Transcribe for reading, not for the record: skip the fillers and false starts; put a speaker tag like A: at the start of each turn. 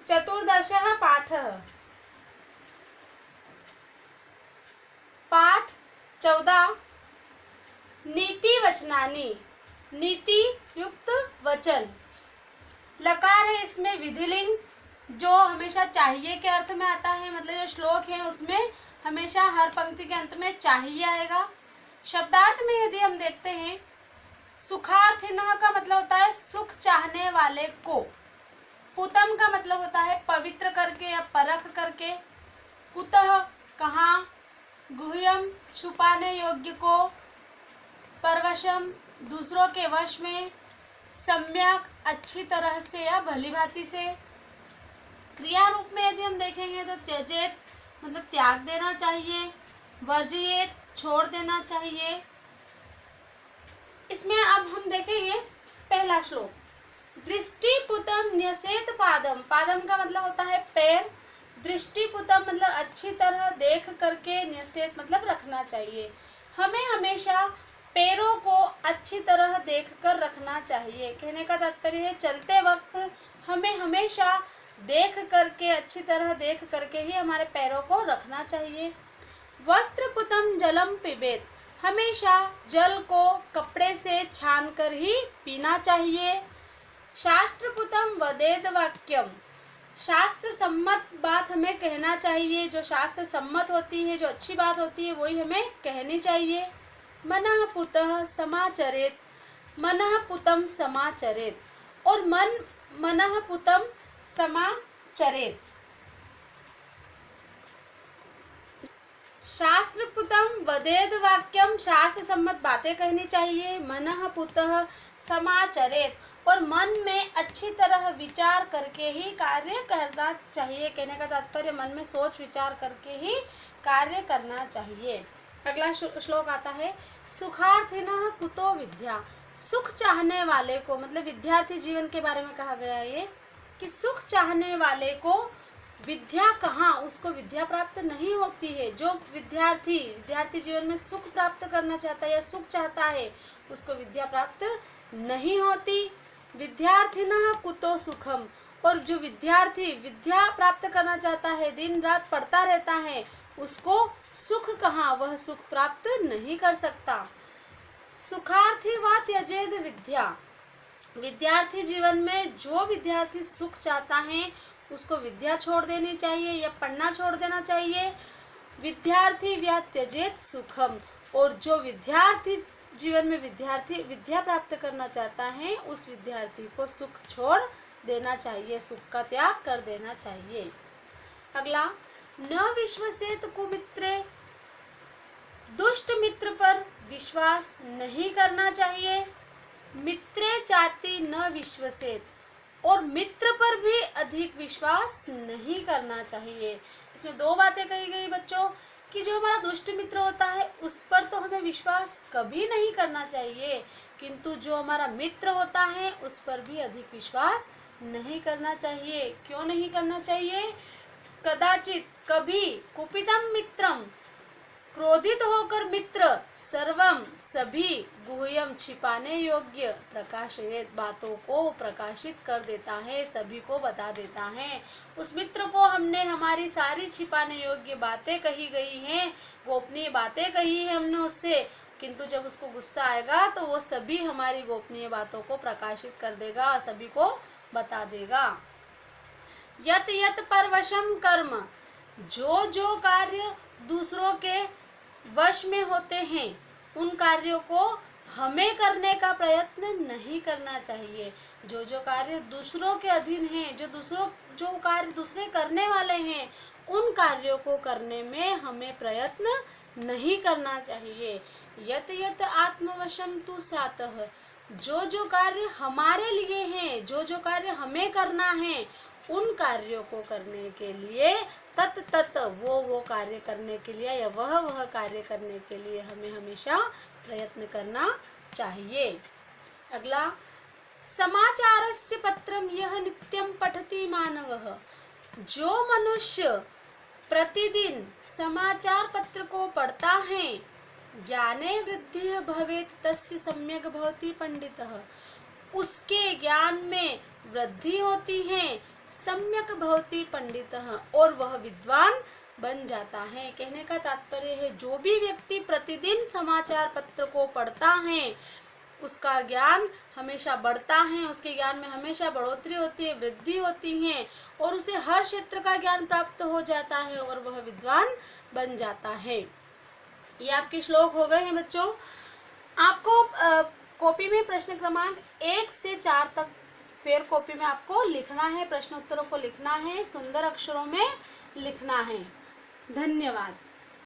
A: चतुर्दशः पाठः। पाठ 14 नीति वचनानि, नीति युक्त वचन। लकार है इसमें विधिलिंग जो हमेशा चाहिए के अर्थ में आता है, मतलब जो श्लोक है उसमें हमेशा हर पंक्ति के अंत में चाहिए आएगा। शब्दार्थ में यदि हम देखते हैं, सुखार्थिनः का मतलब होता है सुख चाहने वाले को, पुतम का मतलब होता है पवित्र करके या परख करके, कुतः कहाँ, गुह्यम छुपाने योग्य को, परवशम दूसरों के वश में, सम्यक अच्छी तरह से या भली भांति से। क्रिया रूप में यदि हम देखेंगे तो त्यजेत मतलब त्याग देना चाहिए, वर्जियेत छोड़ देना चाहिए। इसमें अब हम देखेंगे पहला श्लोक, दृष्टिपुतम न्यसेत पादम, पादम का मतलब होता है पैर, दृष्टिपुतम मतलब अच्छी तरह देख करके, न्यसेत मतलब रखना चाहिए। हमें हमेशा पैरों को अच्छी तरह देखकर रखना चाहिए। कहने का तात्पर्य है चलते वक्त हमें हमेशा देख करके, अच्छी तरह देख करके ही हमारे पैरों को रखना चाहिए। वस्त्रपुतम जलम पिबेत, हमेशा जल को कपड़े से छान कर ही पीना चाहिए। शास्त्रपुतम वदेत वाक्यम, शास्त्र सम्मत बात हमें कहना चाहिए, जो शास्त्र सम्मत होती है, जो अच्छी बात होती है वही हमें कहनी चाहिए। मनः पुतः समाचरेत, मनः पुतम समाचरेत, और मनः पुतम समाचरेत। शास्त्रपुतम वदेद वाक्यम, शास्त्र सम्मत बातें कहनी चाहिए। मनः पुतः समाचरेत, और मन में अच्छी तरह विचार करके ही कार्य करना चाहिए। कहने का तात्पर्य मन में सोच विचार करके ही कार्य करना चाहिए। अगला श्लोक आता है, सुखार्थिनः कुतो विद्या, सुख चाहने वाले को, मतलब विद्यार्थी जीवन के बारे में कहा गया है ये, कि सुख चाहने वाले को विद्या कहाँ, उसको विद्या प्राप्त नहीं होती है। जो विद्यार्थी जीवन में सुख प्राप्त करना चाहता है या सुख चाहता है उसको विद्या प्राप्त नहीं होती। विद्यार्थिनः कुतो सुखम, और जो विद्यार्थी विद्या प्राप्त करना चाहता है, दिन रात पढ़ता रहता है, उसको सुख कहाँ, वह सुख प्राप्त नहीं कर सकता। सुखार्थी वा त्यजेद विद्या, विद्यार्थी जीवन में जो विद्यार्थी सुख चाहता है उसको विद्या छोड़ देनी चाहिए या पढ़ना छोड़ देना चाहिए। विद्यार्थी व्या त्यजेत सुखम, और जो विद्यार्थी जीवन में विद्यार्थी विद्या प्राप्त करना चाहता है उस विद्यार्थी को सुख छोड़ देना चाहिए, सुख का त्याग कर देना चाहिए। अगला, न विश्वसेत कुमित्रे, दुष्ट मित्र पर विश्वास नहीं करना चाहिए। मित्रे चाति न विश्वसेत, और मित्र पर भी अधिक विश्वास नहीं करना चाहिए। इसमें दो बातें कही गई बच्चों, कि जो हमारा दुष्ट मित्र होता है उस पर तो हमें विश्वास कभी नहीं करना चाहिए, किंतु जो हमारा मित्र होता है उस पर भी अधिक विश्वास नहीं करना चाहिए। क्यों नहीं करना चाहिए? कदाचित कभी कुपितम मित्रम, क्रोधित होकर मित्र, सर्वम सभी, गुह्यम छिपाने योग्य, प्रकाशयेत बातों को प्रकाशित कर देता है, सभी को बता देता है। उस मित्र को हमने हमारी सारी छिपाने योग्य बातें कही गई हैं, गोपनीय बातें कही है हमने उससे, किंतु जब उसको गुस्सा आएगा तो वो सभी हमारी गोपनीय बातों को प्रकाशित कर देगा, सभी को बता देगा। यत यत परवशम कर्म, जो कार्य दूसरों के वश में होते हैं उन कार्यों को हमें करने का प्रयत्न नहीं करना चाहिए। जो कार्य दूसरों के अधीन हैं, जो कार्य दूसरे करने वाले हैं, उन कार्यों को करने में हमें प्रयत्न नहीं करना चाहिए। यत यत आत्मवशम तु सातः, जो कार्य हमारे लिए हैं, जो कार्य हमें करना है, उन कार्यों को करने के लिए तत वो कार्य करने के लिए या वह कार्य करने के लिए हमें हमेशा प्रयत्न करना चाहिए। अगला, समाचारस्य पत्रम यह नित्यम पठति मानवः, जो मनुष्य प्रतिदिन समाचार पत्र को पढ़ता है, ज्ञाने वृद्धि भवेत् तस्य सम्यक् भवति पंडितः, उसके ज्ञान में वृद्धि होती है, सम्यक भवति पंडितः, और वह विद्वान बन जाता है। कहने का तात्पर्य है जो भी व्यक्ति प्रतिदिन समाचार पत्र को पढ़ता है उसका ज्ञान हमेशा बढ़ता है, उसके ज्ञान में हमेशा बढ़ोतरी होती है, वृद्धि होती है, और उसे हर क्षेत्र का ज्ञान प्राप्त हो जाता है और वह विद्वान बन जाता है। ये आपके श्लोक हो गए हैं बच्चों। आपको कॉपी में प्रश्न क्रमांक 1 से 4 तक फेयर कॉपी में आपको लिखना है, प्रश्नोत्तरों को लिखना है, सुंदर अक्षरों में लिखना है। धन्यवाद।